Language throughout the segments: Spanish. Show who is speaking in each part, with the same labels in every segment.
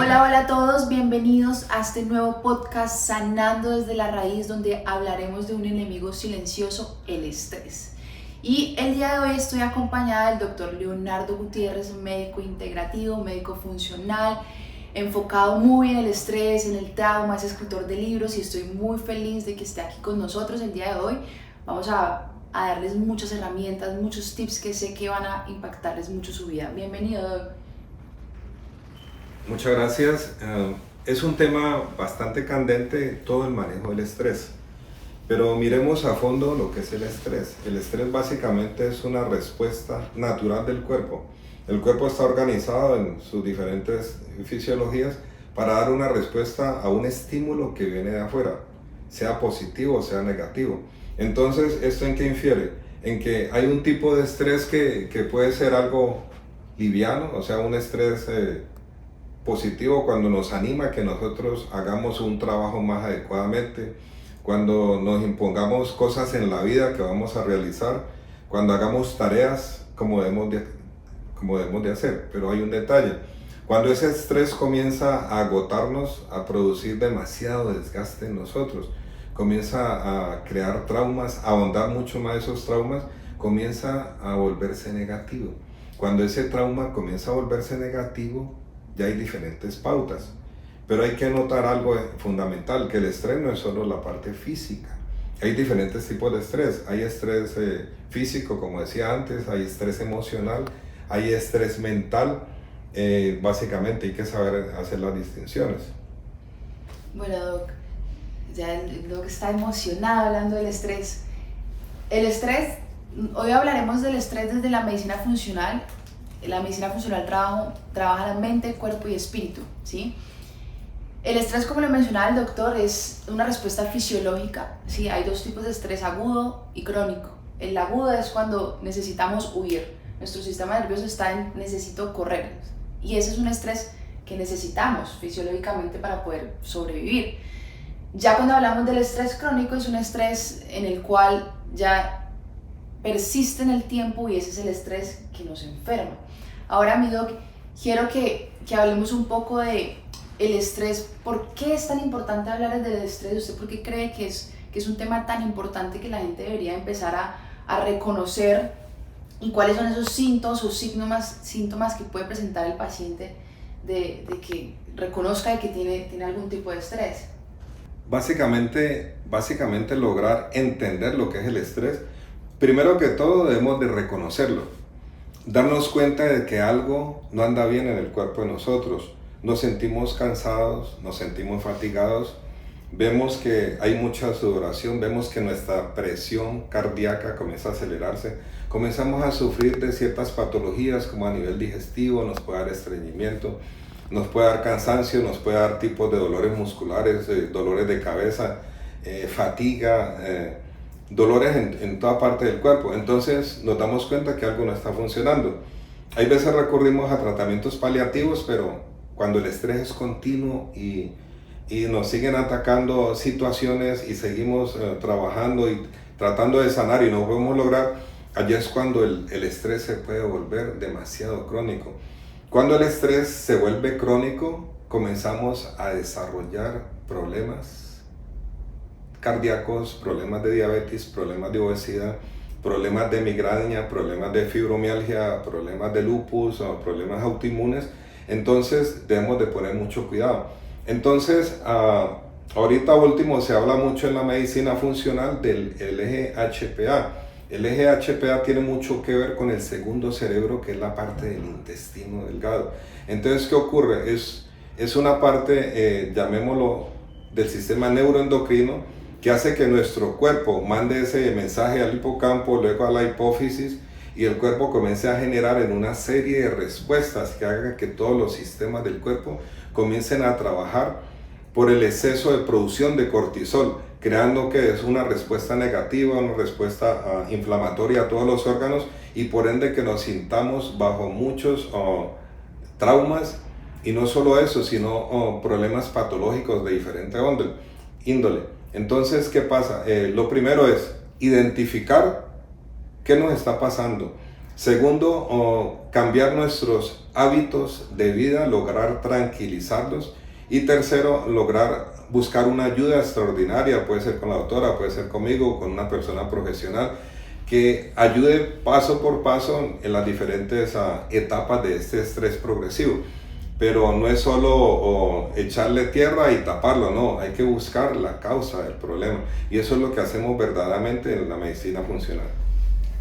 Speaker 1: Hola, hola a todos, bienvenidos a este nuevo podcast Sanando desde la Raíz, donde hablaremos de un enemigo silencioso, el estrés. Y el día de hoy estoy acompañada del doctor Leonardo Gutiérrez, médico integrativo, médico funcional, enfocado muy en el estrés, en el trauma, es escritor de libros y estoy muy feliz de que esté aquí con nosotros el día de hoy. Vamos a darles muchas herramientas, muchos tips que sé que van a impactarles mucho su vida. Bienvenido, doctor.
Speaker 2: Muchas gracias. Es un tema bastante candente todo el manejo del estrés, pero miremos a fondo lo que es el estrés. El estrés básicamente es una respuesta natural del cuerpo. El cuerpo está organizado en sus diferentes fisiologías para dar una respuesta a un estímulo que viene de afuera, sea positivo o sea negativo. Entonces, ¿esto en qué infiere? En que hay un tipo de estrés que puede ser algo liviano, o sea, un estrés positivo cuando nos anima a que nosotros hagamos un trabajo más adecuadamente, cuando nos impongamos cosas en la vida que vamos a realizar, cuando hagamos tareas como debemos de hacer. Pero hay un detalle: cuando ese estrés comienza a agotarnos, a producir demasiado desgaste en nosotros, comienza a crear traumas, a ahondar mucho más esos traumas, comienza a volverse negativo. Cuando ese trauma comienza a volverse negativo, ya hay diferentes pautas, pero hay que notar algo fundamental, que el estrés no es solo la parte física. Hay diferentes tipos de estrés. Hay estrés físico, como decía antes, hay estrés emocional, hay estrés mental. Básicamente hay que saber hacer las distinciones.
Speaker 1: Bueno, Doc, ya el Doc está emocionado hablando del estrés. El estrés, hoy hablaremos del estrés desde la medicina funcional. La medicina funcional trabaja la mente, cuerpo y espíritu, ¿sí? El estrés, como lo mencionaba el doctor, es una respuesta fisiológica, ¿sí? Hay dos tipos de estrés, agudo y crónico. El agudo es cuando necesitamos huir. Nuestro sistema nervioso está en necesito correr. Y ese es un estrés que necesitamos fisiológicamente para poder sobrevivir. Ya cuando hablamos del estrés crónico, es un estrés en el cual ya persiste en el tiempo y ese es el estrés que nos enferma. Ahora, mi doc, quiero que hablemos un poco de el estrés. ¿Por qué es tan importante hablar del estrés? ¿Usted por qué cree que es un tema tan importante que la gente debería empezar a reconocer? ¿Y cuáles son esos síntomas o síntomas que puede presentar el paciente de que reconozca que tiene algún tipo de estrés?
Speaker 2: Básicamente lograr entender lo que es el estrés. Primero que todo debemos de reconocerlo, darnos cuenta de que algo no anda bien en el cuerpo de nosotros. Nos sentimos cansados, nos sentimos fatigados, vemos que hay mucha sudoración, vemos que nuestra presión cardíaca comienza a acelerarse, comenzamos a sufrir de ciertas patologías como a nivel digestivo, nos puede dar estreñimiento, nos puede dar cansancio, nos puede dar tipos de dolores musculares, dolores de cabeza, fatiga, dolores en toda parte del cuerpo. Entonces nos damos cuenta que algo no está funcionando. Hay veces recurrimos a tratamientos paliativos, pero cuando el estrés es continuo y nos siguen atacando situaciones y seguimos trabajando y tratando de sanar y no podemos lograr, allí es cuando el estrés se puede volver demasiado crónico. Cuando el estrés se vuelve crónico, comenzamos a desarrollar problemas cardíacos, problemas de diabetes, problemas de obesidad, problemas de migraña, problemas de fibromialgia, problemas de lupus o problemas autoinmunes. Entonces debemos de poner mucho cuidado. Entonces, ahorita último se habla mucho en la medicina funcional del eje HPA. El eje HPA tiene mucho que ver con el segundo cerebro, que es la parte del intestino delgado. Entonces, ¿qué ocurre? Es una parte, llamémoslo, del sistema neuroendocrino, que hace que nuestro cuerpo mande ese mensaje al hipocampo, luego a la hipófisis, y el cuerpo comience a generar en una serie de respuestas que hagan que todos los sistemas del cuerpo comiencen a trabajar por el exceso de producción de cortisol, creando que es una respuesta negativa, una respuesta inflamatoria a todos los órganos, y por ende que nos sintamos bajo muchos traumas, y no solo eso, sino problemas patológicos de diferente índole. Entonces, ¿qué pasa? Lo primero es identificar qué nos está pasando. Segundo, cambiar nuestros hábitos de vida, lograr tranquilizarlos. Y tercero, buscar una ayuda extraordinaria, puede ser con la doctora, puede ser conmigo, con una persona profesional, que ayude paso por paso en las diferentes etapas de este estrés progresivo. Pero no es solo echarle tierra y taparlo, no, hay que buscar la causa del problema. Y eso es lo que hacemos verdaderamente en la medicina funcional.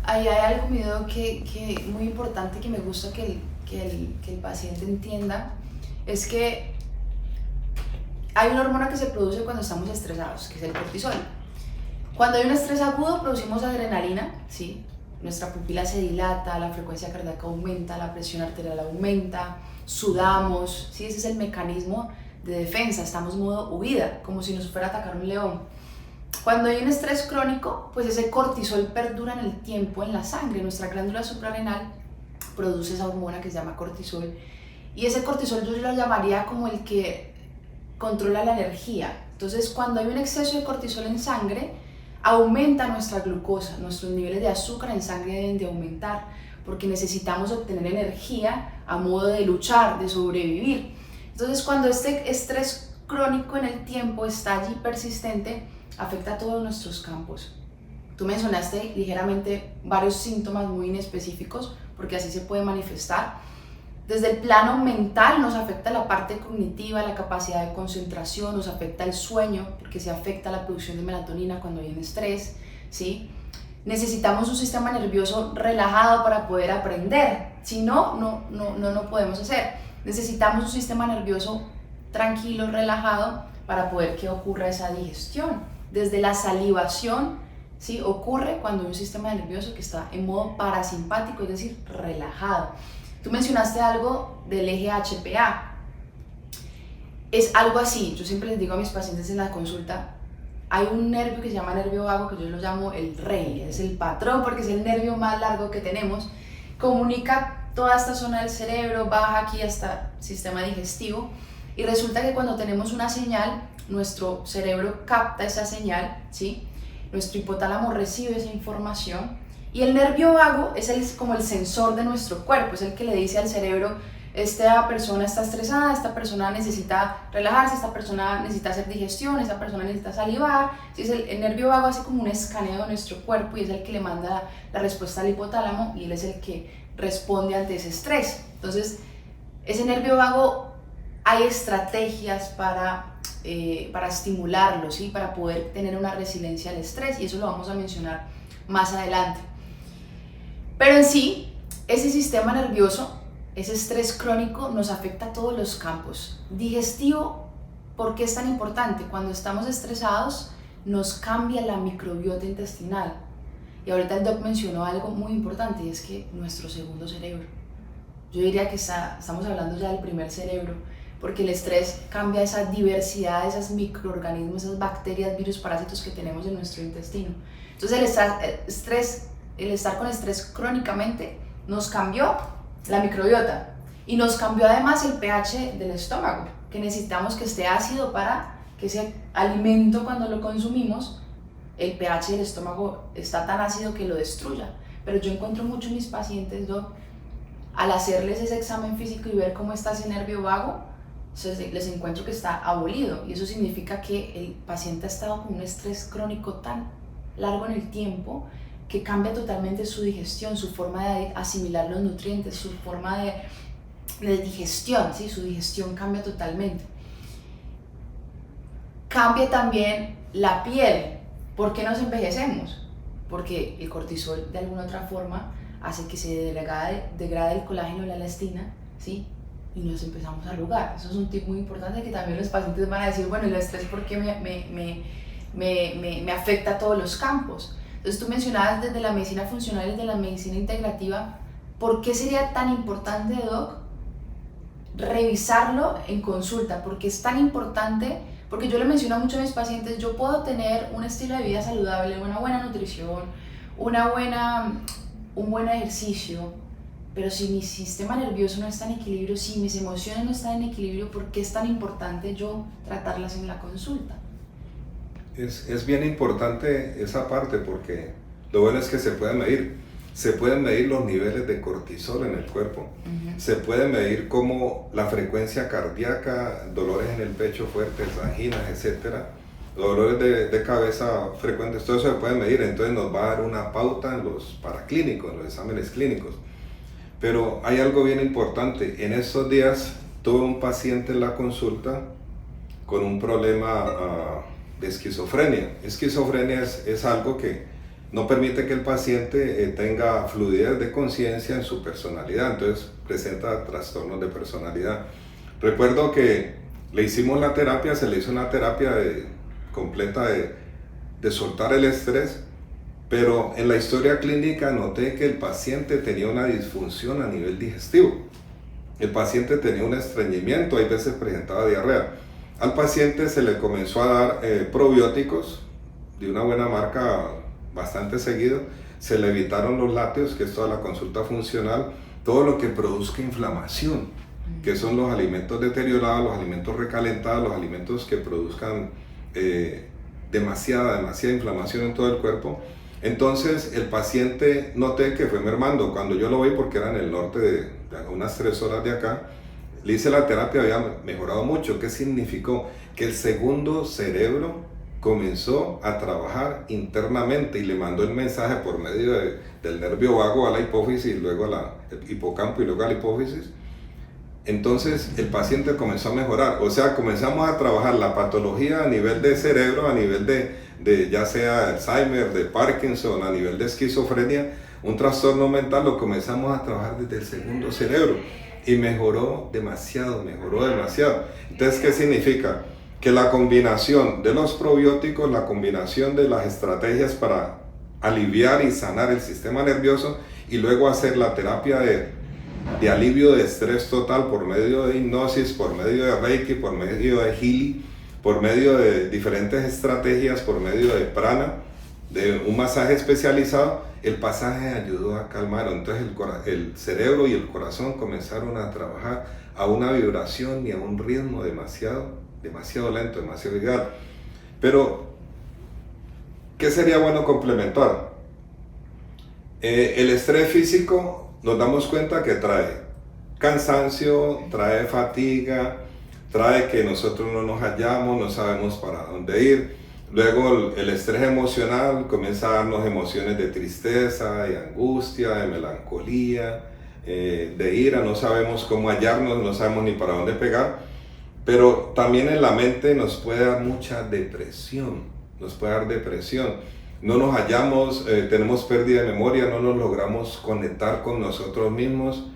Speaker 1: Ahí hay algo, mi doc, que muy importante, que me gusta que el paciente entienda, es que hay una hormona que se produce cuando estamos estresados, que es el cortisol. Cuando hay un estrés agudo, producimos adrenalina, ¿sí? Nuestra pupila se dilata, la frecuencia cardíaca aumenta, la presión arterial aumenta, sudamos, ¿sí? Ese es el mecanismo de defensa, estamos en modo huida, como si nos fuera a atacar un león. Cuando hay un estrés crónico, pues ese cortisol perdura en el tiempo en la sangre. Nuestra glándula suprarrenal produce esa hormona que se llama cortisol, y ese cortisol yo lo llamaría como el que controla la energía. Entonces, cuando hay un exceso de cortisol en sangre, aumenta nuestra glucosa, nuestros niveles de azúcar en sangre deben de aumentar, porque necesitamos obtener energía a modo de luchar, de sobrevivir. Entonces, cuando este estrés crónico en el tiempo está allí persistente, afecta a todos nuestros campos. Tú mencionaste ligeramente varios síntomas muy inespecíficos, porque así se puede manifestar. Desde el plano mental nos afecta la parte cognitiva, la capacidad de concentración, nos afecta el sueño, porque se afecta la producción de melatonina cuando hay un estrés, ¿sí? Necesitamos un sistema nervioso relajado para poder aprender, si no podemos hacer. Necesitamos un sistema nervioso tranquilo, relajado, para poder que ocurra esa digestión. Desde la salivación, ¿sí? Ocurre cuando hay un sistema nervioso que está en modo parasimpático, es decir, relajado. Tú mencionaste algo del eje HPA. Es algo así, yo siempre les digo a mis pacientes en la consulta, hay un nervio que se llama nervio vago, que yo lo llamo el rey, es el patrón porque es el nervio más largo que tenemos, comunica toda esta zona del cerebro, baja aquí hasta el sistema digestivo, y resulta que cuando tenemos una señal, nuestro cerebro capta esa señal, ¿sí? Nuestro hipotálamo recibe esa información, y el nervio vago es como el sensor de nuestro cuerpo, es el que le dice al cerebro, esta persona está estresada, esta persona necesita relajarse, esta persona necesita hacer digestión, esta persona necesita salivar. Entonces el nervio vago hace como un escaneo de nuestro cuerpo y es el que le manda la respuesta al hipotálamo, y él es el que responde ante ese estrés. Entonces ese nervio vago, hay estrategias para estimularlo, ¿sí? Para poder tener una resiliencia al estrés, y eso lo vamos a mencionar más adelante. Pero en sí, ese sistema nervioso, ese estrés crónico nos afecta a todos los campos. Digestivo, ¿por qué es tan importante? Cuando estamos estresados nos cambia la microbiota intestinal. Y ahorita el doc mencionó algo muy importante, y es que nuestro segundo cerebro. Yo diría que estamos hablando ya del primer cerebro, porque el estrés cambia esa diversidad de esos microorganismos, esas bacterias, virus, parásitos que tenemos en nuestro intestino. Entonces el estar con estrés crónicamente nos cambió la microbiota, y nos cambió además el pH del estómago, que necesitamos que esté ácido para que ese alimento, cuando lo consumimos, el pH del estómago está tan ácido que lo destruya. Pero yo encuentro mucho en mis pacientes, Doc, al hacerles ese examen físico y ver cómo está ese nervio vago, les encuentro que está abolido, y eso significa que el paciente ha estado con un estrés crónico tan largo en el tiempo que cambia totalmente su digestión, su forma de asimilar los nutrientes, su forma de digestión, ¿sí? Su digestión cambia totalmente. Cambia también la piel. ¿Por qué nos envejecemos? Porque el cortisol de alguna otra forma hace que se degrade el colágeno y la elastina, ¿sí? Y nos empezamos a arrugar. Eso es un tip muy importante, que también los pacientes van a decir, bueno, ¿y el estrés por qué me afecta a todos los campos? Entonces tú mencionabas desde la medicina funcional y desde la medicina integrativa, ¿por qué sería tan importante, Doc, revisarlo en consulta? ¿Por qué es tan importante? Porque yo le menciono mucho a mis pacientes, yo puedo tener un estilo de vida saludable, una buena nutrición, un buen ejercicio, pero si mi sistema nervioso no está en equilibrio, si mis emociones no están en equilibrio, ¿por qué es tan importante yo tratarlas en la consulta?
Speaker 2: Es bien importante esa parte, porque lo bueno es que se puede medir. se pueden medir los niveles de cortisol en el cuerpo, se puede medir como la frecuencia cardíaca, dolores en el pecho fuertes, anginas, etcétera, dolores de cabeza frecuentes, todo eso se puede medir, entonces nos va a dar una pauta en los paraclínicos, en los exámenes clínicos. Pero hay algo bien importante, en estos días tuve un paciente en la consulta con un problema de esquizofrenia. Esquizofrenia es algo que no permite que el paciente tenga fluidez de conciencia en su personalidad, entonces presenta trastornos de personalidad. Recuerdo que le hicimos la terapia, se le hizo una terapia completa de soltar el estrés, pero en la historia clínica noté que el paciente tenía una disfunción a nivel digestivo. El paciente tenía un estreñimiento, hay veces presentaba diarrea. Al paciente se le comenzó a dar probióticos de una buena marca bastante seguido, se le evitaron los lácteos, que es toda la consulta funcional, todo lo que produzca inflamación, que son los alimentos deteriorados, los alimentos recalentados, los alimentos que produzcan demasiada inflamación en todo el cuerpo. Entonces el paciente noté que fue mermando. Cuando yo lo vi, porque era en el norte de unas 3 horas de acá, le hice la terapia, había mejorado mucho. ¿Qué significó? Que el segundo cerebro comenzó a trabajar internamente y le mandó el mensaje por medio del nervio vago a la hipófisis, luego al hipocampo y luego a la hipófisis. Entonces el paciente comenzó a mejorar, o sea, comenzamos a trabajar la patología a nivel de cerebro, a nivel de ya sea Alzheimer, de Parkinson, a nivel de esquizofrenia, un trastorno mental, lo comenzamos a trabajar desde el segundo cerebro y mejoró demasiado. Entonces, ¿qué significa? Que la combinación de los probióticos, la combinación de las estrategias para aliviar y sanar el sistema nervioso y luego hacer la terapia de alivio de estrés total por medio de hipnosis, por medio de Reiki, por medio de Healy, por medio de diferentes estrategias, por medio de prana, de un masaje especializado, el pasaje ayudó a calmar. Entonces el cerebro y el corazón comenzaron a trabajar a una vibración y a un ritmo demasiado lento, demasiado ideal. Pero, ¿qué sería bueno complementar? El estrés físico nos damos cuenta que trae cansancio, trae fatiga, trae que nosotros no nos hallamos, no sabemos para dónde ir. Luego el estrés emocional comienza a darnos emociones de tristeza, de angustia, de melancolía, de ira, no sabemos cómo hallarnos, no sabemos ni para dónde pegar. Pero también en la mente nos puede dar mucha depresión, no nos hallamos, tenemos pérdida de memoria, no nos logramos conectar con nosotros mismos,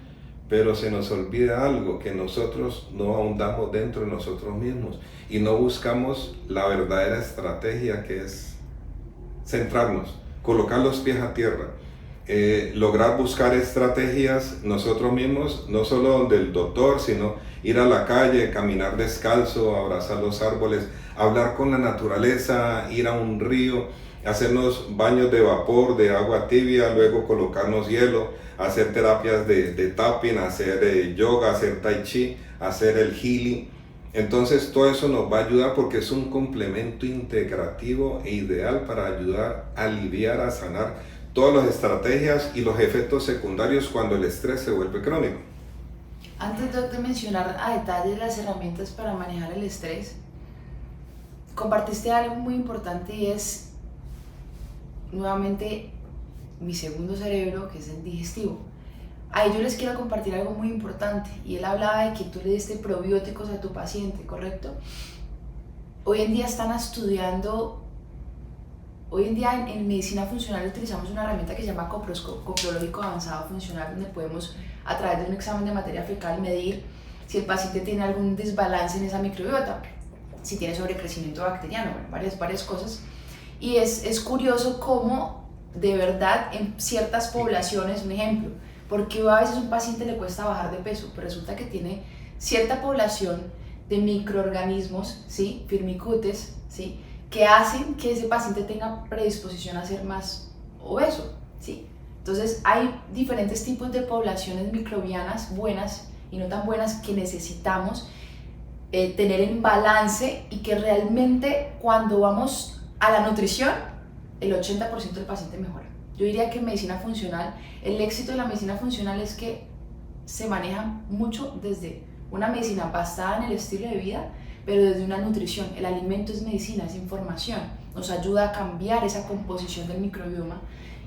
Speaker 2: pero se nos olvida algo, que nosotros no ahondamos dentro de nosotros mismos y no buscamos la verdadera estrategia, que es centrarnos, colocar los pies a tierra, lograr buscar estrategias nosotros mismos, no solo donde el doctor, sino ir a la calle, caminar descalzo, abrazar los árboles, hablar con la naturaleza, ir a un río, hacernos baños de vapor, de agua tibia, luego colocarnos hielo, hacer terapias de tapping, hacer yoga, hacer tai chi, hacer el healing. Entonces todo eso nos va a ayudar porque es un complemento integrativo e ideal para ayudar a aliviar, a sanar todas las estrategias y los efectos secundarios cuando el estrés se vuelve crónico.
Speaker 1: Antes de mencionar a detalle las herramientas para manejar el estrés, compartiste algo muy importante y es nuevamente mi segundo cerebro, que es el digestivo. Ahí yo les quiero compartir algo muy importante, y él hablaba de que tú le diste probióticos a tu paciente, ¿correcto? Hoy en día están estudiando, en medicina funcional utilizamos una herramienta que se llama coprológico avanzado funcional, donde podemos a través de un examen de materia fecal medir si el paciente tiene algún desbalance en esa microbiota, si tiene sobrecrecimiento bacteriano, bueno, varias cosas. Y es curioso cómo de verdad en ciertas poblaciones, un ejemplo, porque a veces a un paciente le cuesta bajar de peso, pero resulta que tiene cierta población de microorganismos, ¿sí? Firmicutes, ¿sí? Que hacen que ese paciente tenga predisposición a ser más obeso, ¿sí? Entonces hay diferentes tipos de poblaciones microbianas buenas y no tan buenas que necesitamos tener en balance, y que realmente cuando vamos a la nutrición, el 80% del paciente mejora. Yo diría que en medicina funcional, el éxito de la medicina funcional es que se maneja mucho desde una medicina basada en el estilo de vida, pero desde una nutrición. El alimento es medicina, es información, nos ayuda a cambiar esa composición del microbioma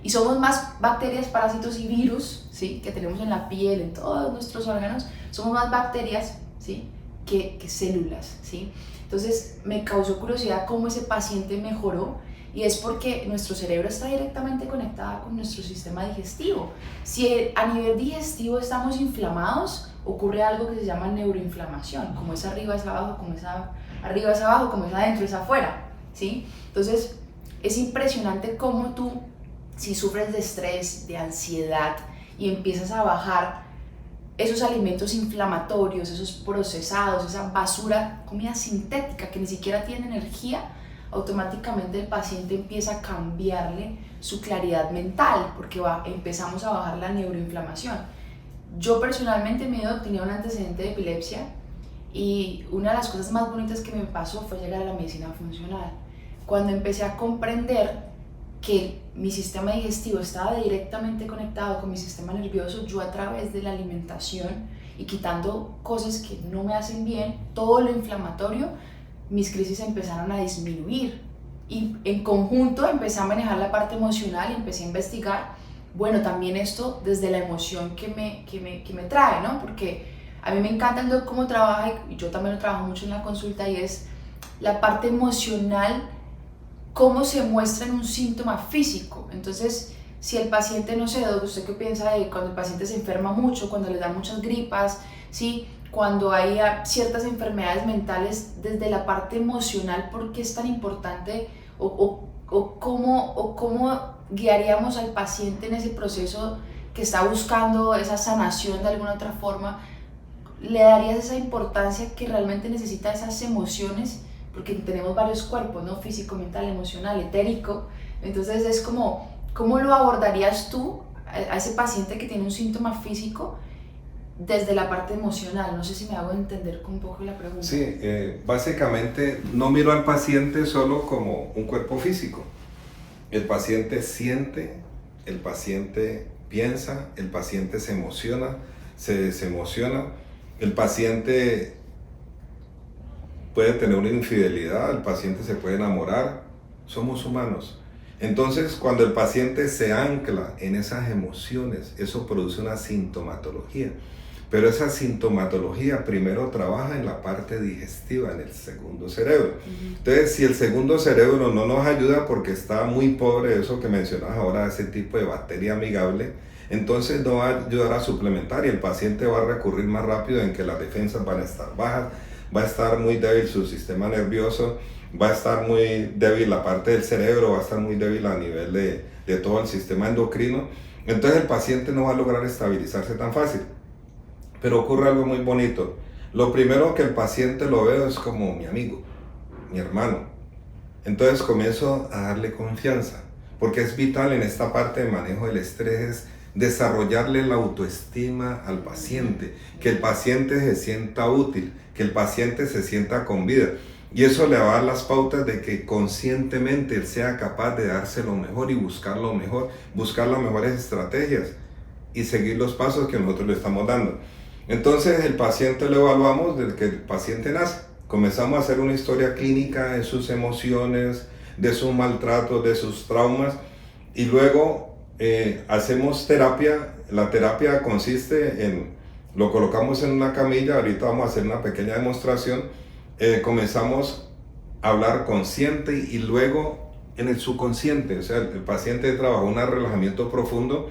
Speaker 1: y somos más bacterias, parásitos y virus, ¿sí?, que tenemos en la piel, en todos nuestros órganos, somos más bacterias, ¿sí?, que células, ¿sí? Entonces me causó curiosidad cómo ese paciente mejoró, y es porque nuestro cerebro está directamente conectado con nuestro sistema digestivo. Si a nivel digestivo estamos inflamados, ocurre algo que se llama neuroinflamación, como es arriba es abajo, como es arriba es abajo, como es adentro es afuera, ¿sí? Entonces es impresionante cómo tú, si sufres de estrés, de ansiedad y empiezas a bajar esos alimentos inflamatorios, esos procesados, esa basura, comida sintética que ni siquiera tiene energía, automáticamente el paciente empieza a cambiarle su claridad mental porque empezamos a bajar la neuroinflamación. Yo personalmente tenía un antecedente de epilepsia y una de las cosas más bonitas que me pasó fue llegar a la medicina funcional. Cuando empecé a comprender que mi sistema digestivo estaba directamente conectado con mi sistema nervioso, yo a través de la alimentación y quitando cosas que no me hacen bien, todo lo inflamatorio, mis crisis empezaron a disminuir y en conjunto empecé a manejar la parte emocional y empecé a investigar, bueno, también esto desde la emoción que me trae, ¿no? Porque a mí me encanta el doc cómo trabaja y yo también lo trabajo mucho en la consulta, y es la parte emocional, cómo se muestra en un síntoma físico. Entonces, si el paciente, no sé, doc, ¿usted qué piensa de cuando el paciente se enferma mucho, cuando le dan muchas gripas, ¿sí?, cuando hay ciertas enfermedades mentales, desde la parte emocional, por qué es tan importante o cómo guiaríamos al paciente en ese proceso que está buscando esa sanación de alguna otra forma? ¿Le darías esa importancia que realmente necesita esas emociones? Porque tenemos varios cuerpos, ¿no? Físico, mental, emocional, etérico. Entonces es como, ¿cómo lo abordarías tú a ese paciente que tiene un síntoma físico desde la parte emocional? No sé si me hago entender un poco la pregunta.
Speaker 2: Sí, básicamente no miro al paciente solo como un cuerpo físico. El paciente siente, el paciente piensa, el paciente se emociona, se desemociona, el paciente puede tener una infidelidad, el paciente se puede enamorar, somos humanos. Entonces, cuando el paciente se ancla en esas emociones, eso produce una sintomatología. Pero esa sintomatología primero trabaja en la parte digestiva, en el segundo cerebro. Entonces, si el segundo cerebro no nos ayuda porque está muy pobre, eso que mencionas ahora, ese tipo de bacteria amigable, entonces no va a ayudar a suplementar y el paciente va a recurrir más rápido en que las defensas van a estar bajas, va a estar muy débil su sistema nervioso, va a estar muy débil la parte del cerebro, va a estar muy débil a nivel de todo el sistema endocrino. Entonces el paciente no va a lograr estabilizarse tan fácil. Pero ocurre algo muy bonito. Lo primero que el paciente lo veo es como mi amigo, mi hermano. Entonces comienzo a darle confianza, porque es vital en esta parte de manejo del estrés, es desarrollarle la autoestima al paciente, que el paciente se sienta útil, que el paciente se sienta con vida. Y eso le va a dar las pautas de que conscientemente él sea capaz de darse lo mejor y buscar lo mejor, buscar las mejores estrategias y seguir los pasos que nosotros le estamos dando. Entonces el paciente lo evaluamos desde que el paciente nace. Comenzamos a hacer una historia clínica de sus emociones, de sus maltratos, de sus traumas, y luego hacemos terapia. La terapia consiste en, lo colocamos en una camilla, ahorita vamos a hacer una pequeña demostración, comenzamos a hablar consciente y luego en el subconsciente, o sea, el paciente trabaja un relajamiento profundo,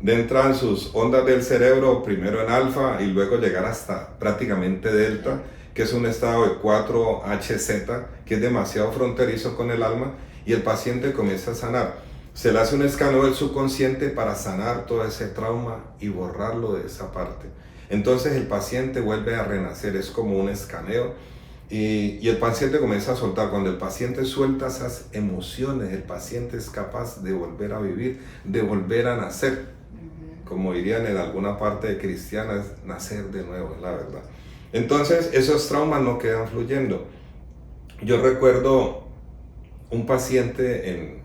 Speaker 2: de entrar en sus ondas del cerebro, primero en alfa y luego llegar hasta prácticamente delta, que es un estado de 4HZ, que es demasiado fronterizo con el alma, y el paciente comienza a sanar. Se le hace un escaneo del subconsciente para sanar todo ese trauma y borrarlo de esa parte. Entonces el paciente vuelve a renacer, es como un escaneo, y el paciente comienza a soltar. Cuando el paciente suelta esas emociones, el paciente es capaz de volver a vivir, de volver a nacer. Como dirían en alguna parte cristiana, es nacer de nuevo, es la verdad. Entonces esos traumas no quedan fluyendo. Yo recuerdo un paciente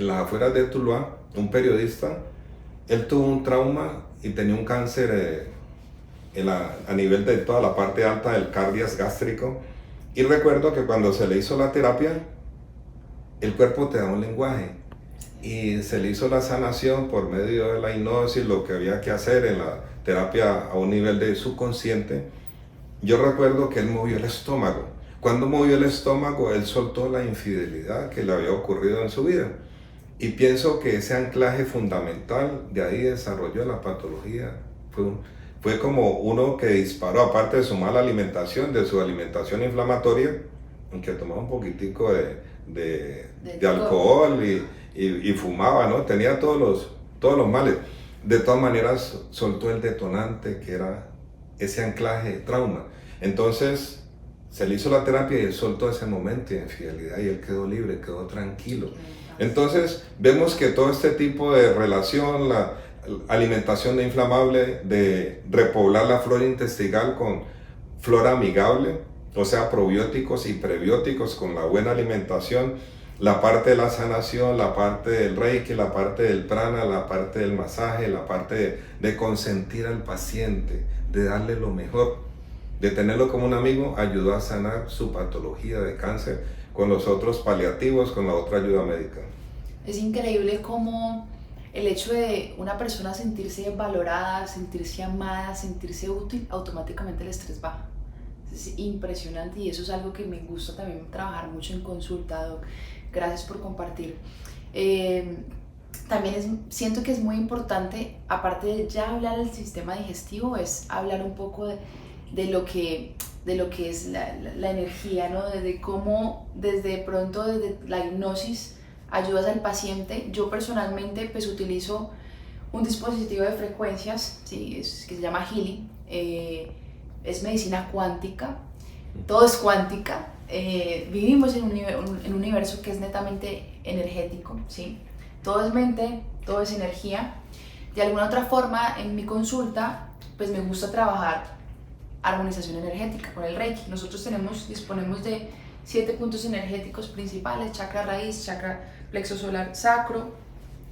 Speaker 2: en las afueras de Tuluá, un periodista, él tuvo un trauma y tenía un cáncer a nivel de toda la parte alta del cardias gástrico. Y recuerdo que cuando se le hizo la terapia, el cuerpo te da un lenguaje. Y se le hizo la sanación por medio de la hipnosis, lo que había que hacer en la terapia a un nivel de subconsciente. Yo recuerdo que él movió el estómago. Cuando movió el estómago, él soltó la infidelidad que le había ocurrido en su vida. Y pienso que ese anclaje fundamental, de ahí desarrolló la patología. Fue como uno que disparó, aparte de su mala alimentación, de su alimentación inflamatoria, que tomaba un poquitico de alcohol y fumaba, ¿no? Tenía todos los males. De todas maneras, soltó el detonante que era ese anclaje, trauma. Entonces, se le hizo la terapia y él soltó ese momento de infidelidad y él quedó libre, quedó tranquilo. Entonces, vemos que todo este tipo de relación, la alimentación de inflamable, de repoblar la flora intestinal con flora amigable, o sea, probióticos y prebióticos con la buena alimentación, la parte de la sanación, la parte del reiki, la parte del prana, la parte del masaje, la parte de consentir al paciente, de darle lo mejor, de tenerlo como un amigo, ayudó a sanar su patología de cáncer con los otros paliativos, con la otra ayuda médica.
Speaker 1: Es increíble cómo el hecho de una persona sentirse valorada, sentirse amada, sentirse útil, automáticamente el estrés baja. Es impresionante y eso es algo que me gusta también trabajar mucho en consulta, Doc. Gracias por compartir. También siento que es muy importante, aparte de ya hablar del sistema digestivo, es hablar un poco de lo que es la energía, ¿no? De cómo desde pronto, desde la hipnosis, ayudas al paciente. Yo personalmente pues utilizo un dispositivo de frecuencias, ¿sí? Que se llama Healing. Es medicina cuántica, todo es cuántica. Vivimos en un universo que es netamente energético, ¿sí? Todo es mente, todo es energía. De alguna otra forma, en mi consulta, pues me gusta trabajar armonización energética con el Reiki. Nosotros disponemos de 7 puntos energéticos principales: chakra raíz, chakra plexo solar sacro,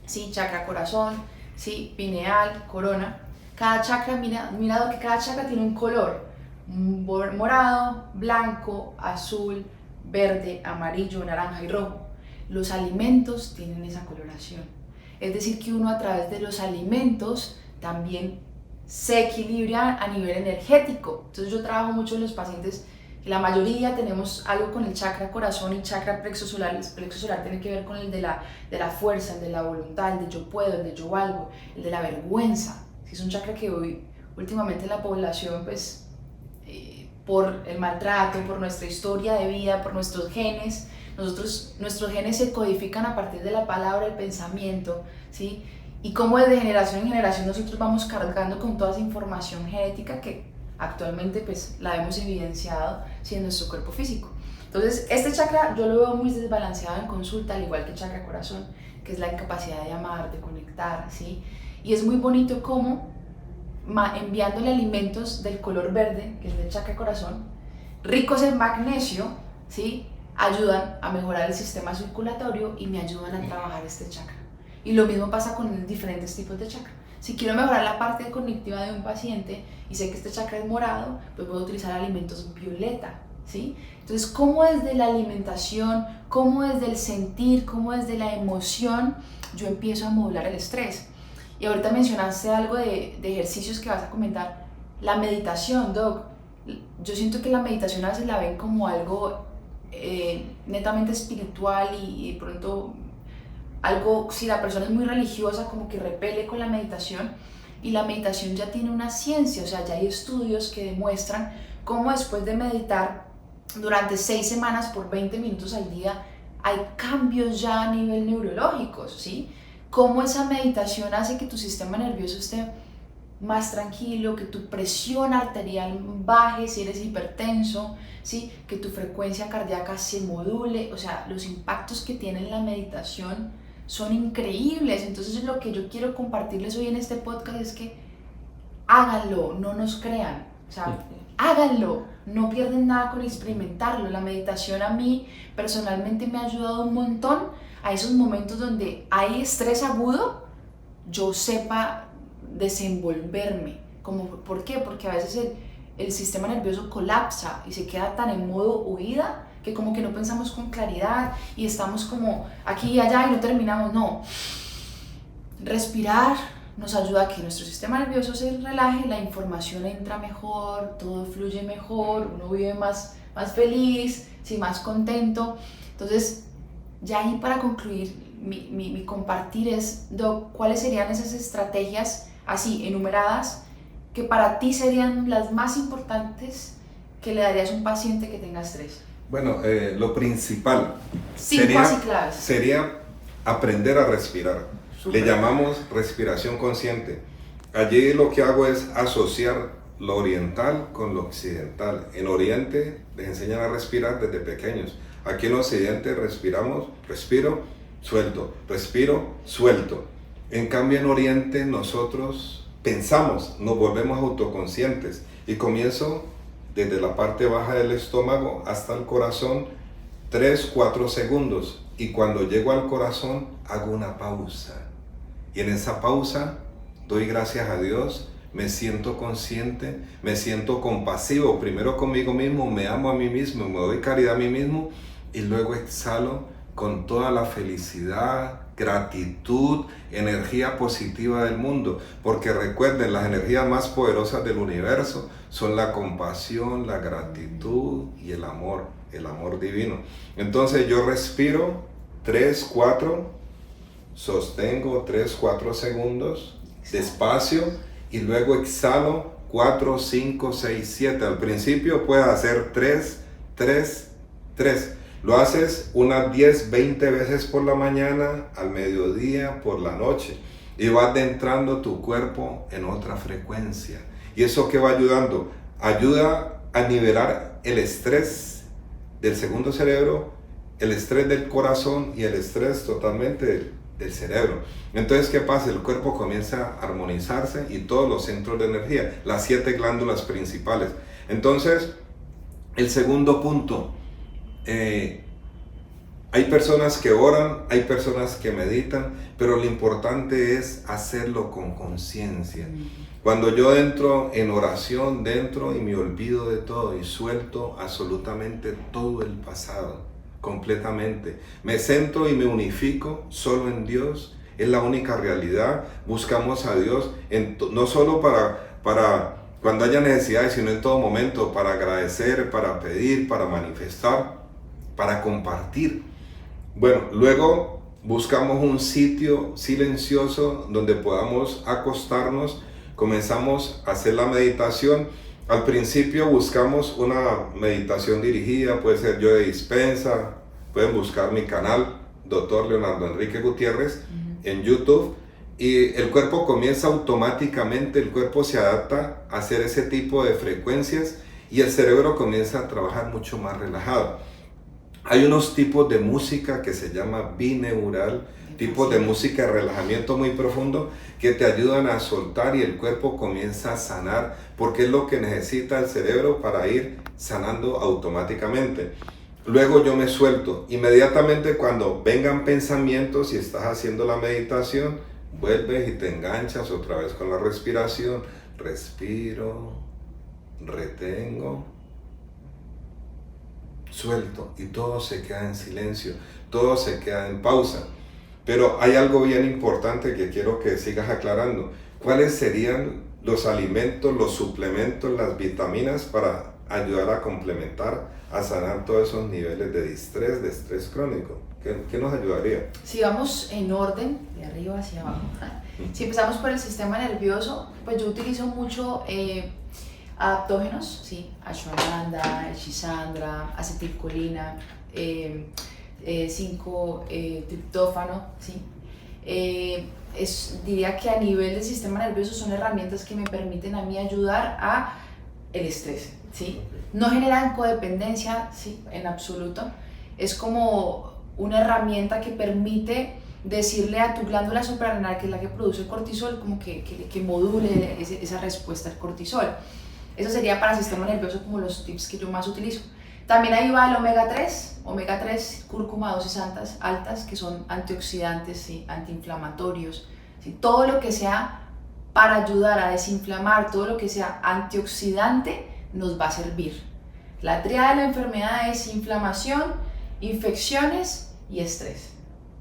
Speaker 1: ¿sí? Chakra corazón, ¿sí? Pineal, corona. Cada chakra, mira que cada chakra tiene un color: morado, blanco, azul, verde, amarillo, naranja y rojo. Los alimentos tienen esa coloración. Es decir, que uno a través de los alimentos también se equilibra a nivel energético. Entonces yo trabajo mucho en los pacientes, la mayoría tenemos algo con el chakra corazón y chakra plexo solar. El plexo solar tiene que ver con el de la fuerza, el de la voluntad, el de yo puedo, el de yo valgo, el de la vergüenza. Es un chakra que hoy, últimamente en la población, pues por el maltrato, por nuestra historia de vida, por nuestros genes, nuestros genes se codifican a partir de la palabra, el pensamiento, ¿sí? Y cómo desde generación en generación nosotros vamos cargando con toda esa información genética que actualmente pues la hemos evidenciado, ¿sí? En nuestro cuerpo físico. Entonces este chakra yo lo veo muy desbalanceado en consulta, al igual que el chakra corazón, que es la incapacidad de amar, de conectar, ¿sí? Y es muy bonito cómo enviándole alimentos del color verde, que es del chakra corazón, ricos en magnesio, ¿sí? Ayudan a mejorar el sistema circulatorio y me ayudan a trabajar este chakra. Y lo mismo pasa con diferentes tipos de chakra. Si quiero mejorar la parte cognitiva de un paciente y sé que este chakra es morado, pues puedo utilizar alimentos violeta, ¿sí? Entonces, cómo desde la alimentación, cómo desde el sentir, cómo desde la emoción, yo empiezo a modular el estrés. Y ahorita mencionaste algo de ejercicios que vas a comentar. La meditación, Doc. Yo siento que la meditación a veces la ven como algo netamente espiritual y de pronto algo, si la persona es muy religiosa, como que repele con la meditación. Y la meditación ya tiene una ciencia, o sea, ya hay estudios que demuestran cómo después de meditar durante 6 semanas por 20 minutos al día hay cambios ya a nivel neurológico, ¿sí? Cómo esa meditación hace que tu sistema nervioso esté más tranquilo, que tu presión arterial baje si eres hipertenso, ¿sí? Que tu frecuencia cardíaca se module. O sea, los impactos que tiene la meditación son increíbles. Entonces lo que yo quiero compartirles hoy en este podcast es que háganlo, no nos crean, o sea, háganlo, no pierden nada con experimentarlo. La meditación a mí personalmente me ha ayudado un montón a esos momentos donde hay estrés agudo, yo sepa desenvolverme. ¿Por qué? Porque a veces el sistema nervioso colapsa y se queda tan en modo huida que como que no pensamos con claridad y estamos como aquí y allá y no terminamos. No, respirar nos ayuda a que nuestro sistema nervioso se relaje, la información entra mejor, todo fluye mejor, uno vive más feliz, sí, más contento. Entonces, ya ahí para concluir, mi compartir es, Doc, ¿cuáles serían esas estrategias así enumeradas que para ti serían las más importantes que le darías a un paciente que tenga estrés?
Speaker 2: Bueno, lo principal
Speaker 1: sería
Speaker 2: aprender a respirar.
Speaker 1: Super.
Speaker 2: Le llamamos respiración consciente. Allí lo que hago es asociar lo oriental con lo occidental. En Oriente les enseñan a respirar desde pequeños. Aquí en Occidente respiro, suelto, respiro, suelto. En cambio en Oriente nosotros pensamos, nos volvemos autoconscientes y comienzo desde la parte baja del estómago hasta el corazón 3-4 segundos y cuando llego al corazón hago una pausa y en esa pausa doy gracias a Dios, me siento consciente, me siento compasivo, primero conmigo mismo, me amo a mí mismo, me doy caridad a mí mismo y luego exhalo con toda la felicidad, gratitud, energía positiva del mundo, porque recuerden, las energías más poderosas del universo son la compasión, la gratitud y el amor divino. Entonces yo respiro 3-4, sostengo 3-4 segundos, despacio, y luego exhalo 4, 5, 6, 7. Al principio puedes hacer 3, 3, 3. Lo haces unas 10, 20 veces por la mañana, al mediodía, por la noche. Y vas adentrando tu cuerpo en otra frecuencia. ¿Y eso qué va ayudando? Ayuda a nivelar el estrés del segundo cerebro, el estrés del corazón y el estrés totalmente del cerebro. Entonces, ¿qué pasa? El cuerpo comienza a armonizarse y todos los centros de energía, las 7 glándulas principales. Entonces, el segundo punto, hay personas que oran, hay personas que meditan, pero lo importante es hacerlo con conciencia. Cuando yo entro en oración, dentro y me olvido de todo y suelto absolutamente todo el pasado, completamente. Me centro y me unifico solo en Dios, es la única realidad. Buscamos a Dios no solo para cuando haya necesidades, sino en todo momento, para agradecer, para pedir, para manifestar, para compartir. Bueno, luego buscamos un sitio silencioso donde podamos acostarnos, comenzamos a hacer la meditación. Al principio buscamos una meditación dirigida, puede ser yo de dispensa, pueden buscar mi canal, Dr. Leonardo Enrique Gutiérrez, en YouTube, y el cuerpo comienza automáticamente, el cuerpo se adapta a hacer ese tipo de frecuencias y el cerebro comienza a trabajar mucho más relajado. Hay unos tipos de música que se llama bineural, tipos de música de relajamiento muy profundo que te ayudan a soltar y el cuerpo comienza a sanar porque es lo que necesita el cerebro para ir sanando automáticamente. Luego yo me suelto. Inmediatamente cuando vengan pensamientos y estás haciendo la meditación, vuelves y te enganchas otra vez con la respiración. Respiro, retengo, suelto y todo se queda en silencio, todo se queda en pausa. Pero hay algo bien importante que quiero que sigas aclarando. ¿Cuáles serían los alimentos, los suplementos, las vitaminas para ayudar a complementar, a sanar todos esos niveles de estrés crónico? ¿Qué nos ayudaría?
Speaker 1: Si vamos en orden, de arriba hacia abajo, si empezamos por el sistema nervioso, pues yo utilizo mucho adaptógenos, ¿sí? Ashwagandha, Shisandra, acetilcolina, 5-triptófano, ¿sí? Diría que a nivel del sistema nervioso son herramientas que me permiten a mí ayudar a el estrés, ¿sí? No generan codependencia, ¿sí? En absoluto. Es como una herramienta que permite decirle a tu glándula suprarrenal, que es la que produce el cortisol, como que module esa respuesta al cortisol. Eso sería para el sistema nervioso como los tips que yo más utilizo. También ahí va el omega 3, cúrcuma, dosis altas, que son antioxidantes, ¿sí? Antiinflamatorios, ¿sí? Todo lo que sea para ayudar a desinflamar, todo lo que sea antioxidante nos va a servir. La tríada de la enfermedad es inflamación, infecciones y estrés,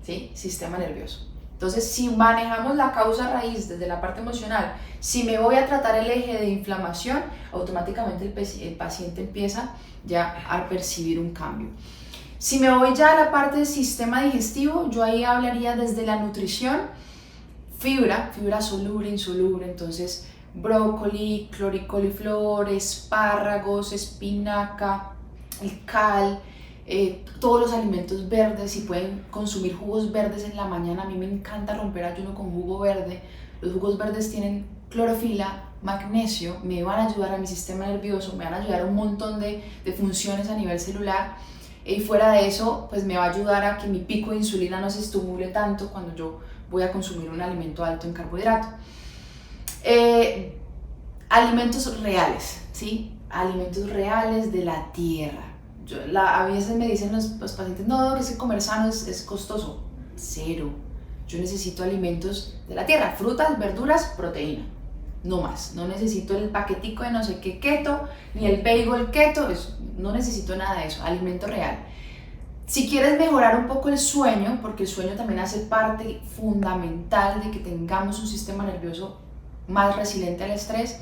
Speaker 1: ¿sí? Sistema nervioso. Entonces, si manejamos la causa raíz desde la parte emocional, si me voy a tratar el eje de inflamación, automáticamente el paciente empieza ya a percibir un cambio. Si me voy ya a la parte del sistema digestivo, yo ahí hablaría desde la nutrición, fibra soluble, insoluble, entonces brócoli, coliflor, espárragos, espinaca, el cal, todos los alimentos verdes. Si pueden consumir jugos verdes en la mañana, a mí me encanta romper ayuno con jugo verde. Los jugos verdes tienen clorofila, magnesio, me van a ayudar a mi sistema nervioso, me van a ayudar a un montón de funciones a nivel celular, y fuera de eso pues me va a ayudar a que mi pico de insulina no se estimule tanto cuando yo voy a consumir un alimento alto en carbohidrato. Alimentos reales, ¿sí? Alimentos reales de la tierra. A veces me dicen los pacientes, no, que comer sano es costoso. Cero. Yo necesito alimentos de la tierra, frutas, verduras, proteína. No más. No necesito el paquetico de no sé qué keto, ni el bagel keto. No necesito nada de eso. Alimento real. Si quieres mejorar un poco el sueño, porque el sueño también hace parte fundamental de que tengamos un sistema nervioso más resiliente al estrés,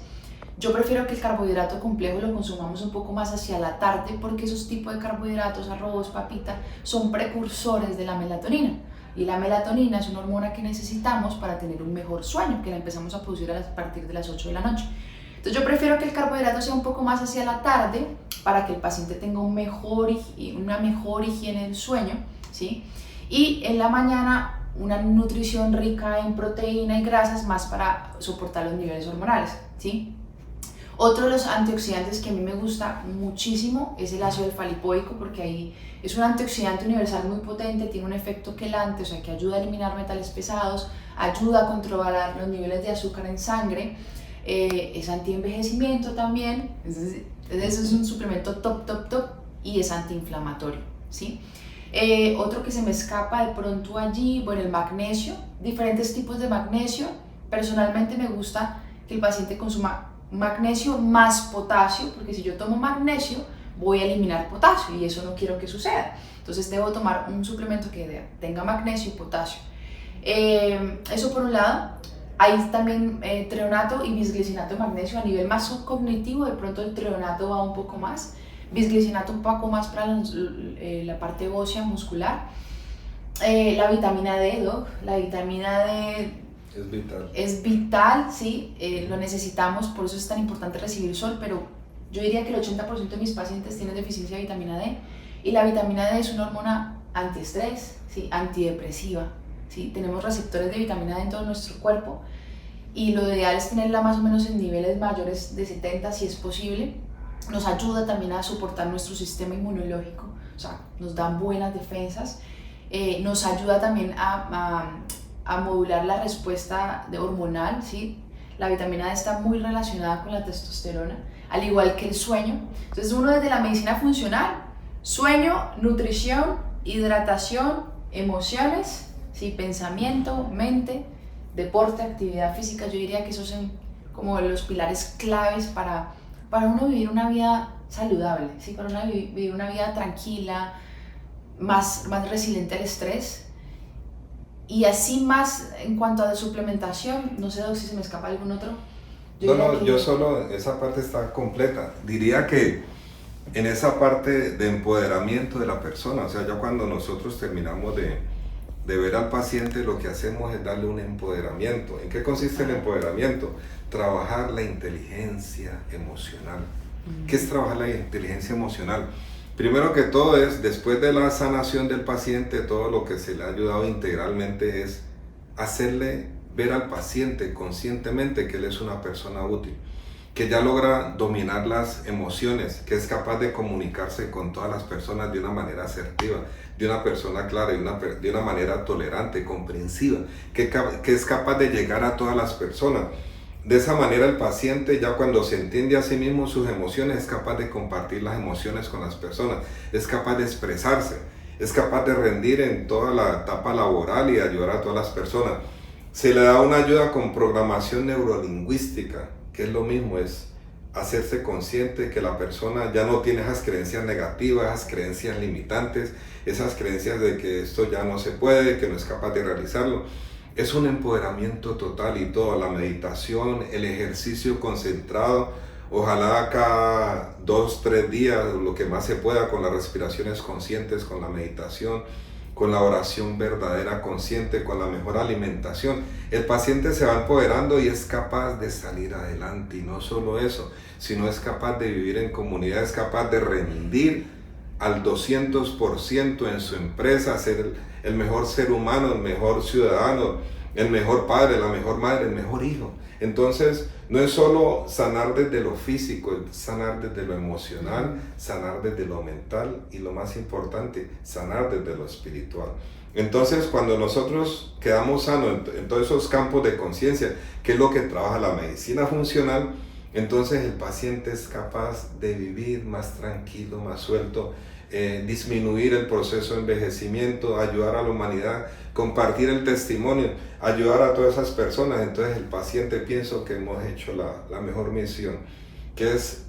Speaker 1: yo prefiero que el carbohidrato complejo lo consumamos un poco más hacia la tarde, porque esos tipos de carbohidratos, arroz, papita, son precursores de la melatonina. Y la melatonina es una hormona que necesitamos para tener un mejor sueño, que la empezamos a producir a partir de las 8 de la noche. Entonces yo prefiero que el carbohidrato sea un poco más hacia la tarde para que el paciente tenga una mejor higiene del sueño, ¿sí? Y en la mañana una nutrición rica en proteína y grasas más para soportar los niveles hormonales, ¿sí? Otro de los antioxidantes que a mí me gusta muchísimo es el ácido alfa-lipoico, porque ahí es un antioxidante universal muy potente, tiene un efecto quelante, o sea que ayuda a eliminar metales pesados, ayuda a controlar los niveles de azúcar en sangre, es anti-envejecimiento también, entonces es un suplemento top y es antiinflamatorio, ¿sí? Otro que se me escapa de pronto allí, bueno, el magnesio, diferentes tipos de magnesio. Personalmente me gusta que el paciente consuma magnesio más potasio, porque si yo tomo magnesio voy a eliminar potasio y eso no quiero que suceda. Entonces debo tomar un suplemento que tenga magnesio y potasio. Eso por un lado. Hay también treonato y bisglicinato de magnesio a nivel más cognitivo. De pronto el treonato va un poco más, bisglicinato un poco más para la parte ósea muscular. La vitamina D, Doc, la vitamina D es vital, sí, lo necesitamos, por eso es tan importante recibir sol, pero yo diría que el 80% de mis pacientes tienen deficiencia de vitamina D, y la vitamina D es una hormona antiestrés, ¿sí? Antidepresiva, ¿sí? Tenemos receptores de vitamina D en todo nuestro cuerpo, y lo ideal es tenerla más o menos en niveles mayores de 70 si es posible. Nos ayuda también a soportar nuestro sistema inmunológico, o sea, nos dan buenas defensas, nos ayuda también a modular la respuesta hormonal, ¿sí? La vitamina D está muy relacionada con la testosterona, al igual que el sueño. Entonces uno desde la medicina funcional, sueño, nutrición, hidratación, emociones, ¿sí? Pensamiento, mente, deporte, actividad física, yo diría que esos son como los pilares claves para uno vivir una vida saludable, ¿sí? Para uno vivir una vida tranquila, más resiliente al estrés. Y así más en cuanto a suplementación, no sé si se me escapa algún otro.
Speaker 2: Yo solo, esa parte está completa. Diría que en esa parte de empoderamiento de la persona, o sea, ya cuando nosotros terminamos de ver al paciente, lo que hacemos es darle un empoderamiento. ¿En qué consiste el empoderamiento? Trabajar la inteligencia emocional. ¿Qué es trabajar la inteligencia emocional? Primero que todo es, después de la sanación del paciente, todo lo que se le ha ayudado integralmente es hacerle ver al paciente conscientemente que él es una persona útil, que ya logra dominar las emociones, que es capaz de comunicarse con todas las personas de una manera asertiva, de una persona clara y de una manera tolerante, comprensiva, que es capaz de llegar a todas las personas. De esa manera el paciente, ya cuando se entiende a sí mismo sus emociones, es capaz de compartir las emociones con las personas, es capaz de expresarse, es capaz de rendir en toda la etapa laboral y de ayudar a todas las personas. Se le da una ayuda con programación neurolingüística, que es lo mismo, es hacerse consciente que la persona ya no tiene esas creencias negativas, esas creencias limitantes, esas creencias de que esto ya no se puede, que no es capaz de realizarlo. Es un empoderamiento total y todo, la meditación, el ejercicio concentrado, ojalá cada 2-3 días, lo que más se pueda, con las respiraciones conscientes, con la meditación, con la oración verdadera consciente, con la mejor alimentación. El paciente se va empoderando y es capaz de salir adelante, y no solo eso, sino es capaz de vivir en comunidad, es capaz de rendir al 200% en su empresa, ser el mejor ser humano, el mejor ciudadano, el mejor padre, la mejor madre, el mejor hijo. Entonces, no es solo sanar desde lo físico, es sanar desde lo emocional, sanar desde lo mental y lo más importante, sanar desde lo espiritual. Entonces, cuando nosotros quedamos sanos en todos esos campos de conciencia, que es lo que trabaja la medicina funcional, entonces el paciente es capaz de vivir más tranquilo, más suelto, disminuir el proceso de envejecimiento, ayudar a la humanidad, compartir el testimonio, ayudar a todas esas personas. Entonces el paciente, pienso que hemos hecho la mejor misión, que es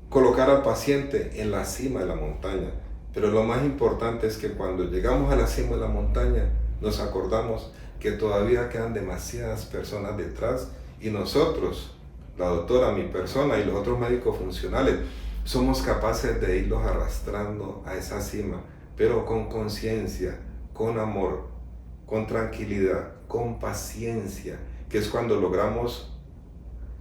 Speaker 2: colocar al paciente en la cima de la montaña. Pero lo más importante es que cuando llegamos a la cima de la montaña, nos acordamos que todavía quedan demasiadas personas detrás, y nosotros, la doctora, mi persona y los otros médicos funcionales, somos capaces de irlos arrastrando a esa cima, pero con conciencia, con amor, con tranquilidad, con paciencia, que es cuando logramos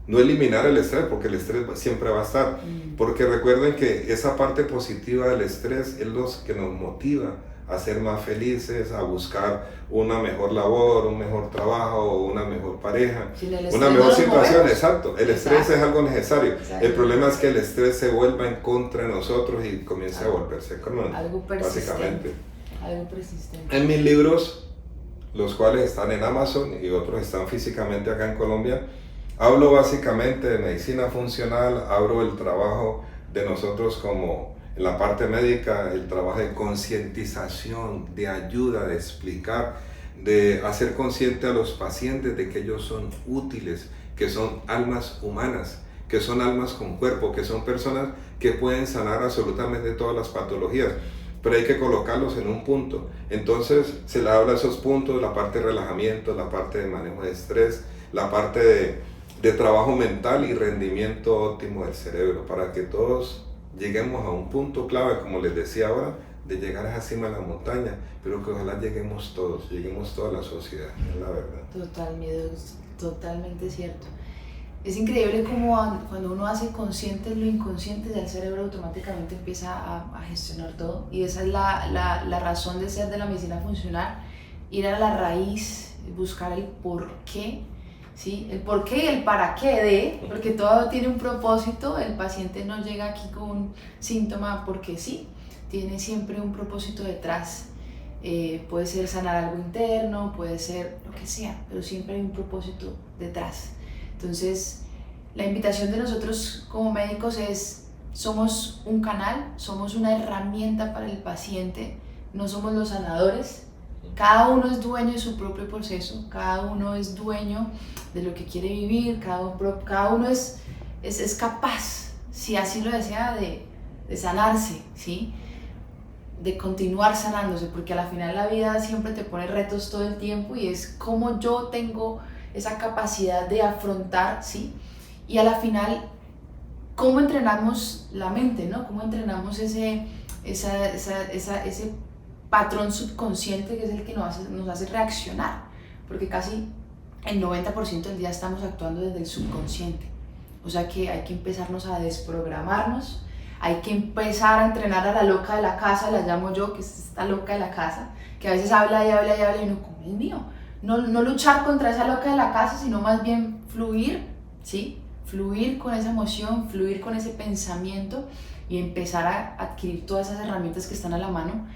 Speaker 2: no eliminar el estrés, porque el estrés siempre va a estar, porque recuerden que esa parte positiva del estrés es lo que nos motiva a ser más felices, a buscar una mejor labor, un mejor trabajo, una mejor pareja, una mejor situación. Exacto, el estrés es algo necesario. Exacto. El problema es que el estrés se vuelva en contra de nosotros y comience a volverse crónico,
Speaker 1: algo persistente,
Speaker 2: básicamente.
Speaker 1: Algo persistente.
Speaker 2: En mis libros, los cuales están en Amazon y otros están físicamente acá en Colombia, hablo básicamente de medicina funcional, hablo del trabajo de nosotros como en la parte médica, el trabajo de concientización, de ayuda, de explicar, de hacer consciente a los pacientes de que ellos son útiles, que son almas humanas, que son almas con cuerpo, que son personas que pueden sanar absolutamente todas las patologías, pero hay que colocarlos en un punto. Entonces se le habla de esos puntos, la parte de relajamiento, la parte de manejo de estrés, la parte de trabajo mental y rendimiento óptimo del cerebro, para que todos lleguemos a un punto clave, como les decía ahora, de llegar a esa cima de la montaña, pero que ojalá lleguemos toda la sociedad, es la verdad.
Speaker 1: Totalmente cierto. Es increíble cómo cuando uno hace consciente lo inconsciente, ya el cerebro automáticamente empieza a gestionar todo, y esa es la razón de ser de la medicina funcional, ir a la raíz, buscar el por qué. ¿Sí? El por qué y el para qué de, porque todo tiene un propósito. El paciente no llega aquí con un síntoma porque sí, tiene siempre un propósito detrás. Puede ser sanar algo interno, puede ser lo que sea, pero siempre hay un propósito detrás. Entonces, la invitación de nosotros como médicos es, somos un canal, somos una herramienta para el paciente, no somos los sanadores. Cada uno es dueño de su propio proceso, cada uno es dueño de lo que quiere vivir, cada uno es capaz, si así lo desea, de sanarse, ¿sí? De continuar sanándose, porque a la final la vida siempre te pone retos todo el tiempo, y es como yo tengo esa capacidad de afrontar, ¿sí? Y a la final, ¿cómo entrenamos la mente, ¿no? ¿Cómo entrenamos ese patrón subconsciente que es el que nos hace reaccionar? Porque casi el 90% del día estamos actuando desde el subconsciente. O sea que hay que empezarnos a desprogramarnos, hay que empezar a entrenar a la loca de la casa, la llamo yo, que es esta loca de la casa, que a veces habla y habla y habla y no, como es mío. No luchar contra esa loca de la casa, sino más bien fluir, ¿sí? Fluir con esa emoción, fluir con ese pensamiento, y empezar a adquirir todas esas herramientas que están a la mano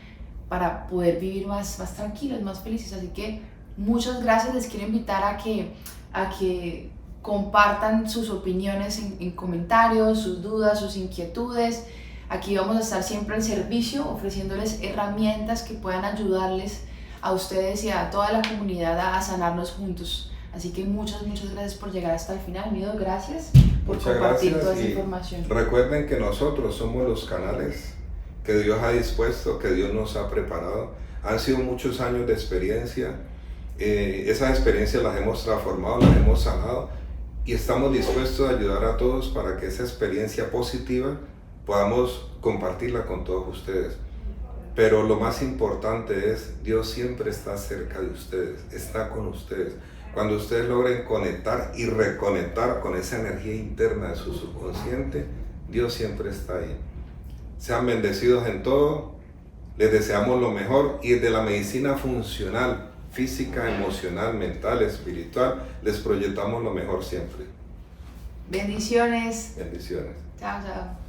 Speaker 1: para poder vivir más tranquilos, más felices. Así que muchas gracias, les quiero invitar a que compartan sus opiniones en comentarios, sus dudas, sus inquietudes. Aquí vamos a estar siempre al servicio, ofreciéndoles herramientas que puedan ayudarles a ustedes y a toda la comunidad a sanarnos juntos. Así que muchas gracias por llegar hasta el final. Mido, gracias por compartir toda esa información.
Speaker 2: Recuerden que nosotros somos los canales que Dios ha dispuesto, que Dios nos ha preparado. Han sido muchos años de experiencia. Esas experiencias las hemos transformado, las hemos sanado y estamos dispuestos a ayudar a todos para que esa experiencia positiva podamos compartirla con todos ustedes. Pero lo más importante es, Dios siempre está cerca de ustedes, está con ustedes. Cuando ustedes logren conectar y reconectar con esa energía interna de su subconsciente, Dios siempre está ahí. Sean bendecidos en todo, les deseamos lo mejor y desde la medicina funcional, física, emocional, mental, espiritual, les proyectamos lo mejor siempre.
Speaker 1: Bendiciones.
Speaker 2: Bendiciones.
Speaker 1: Chao, chao.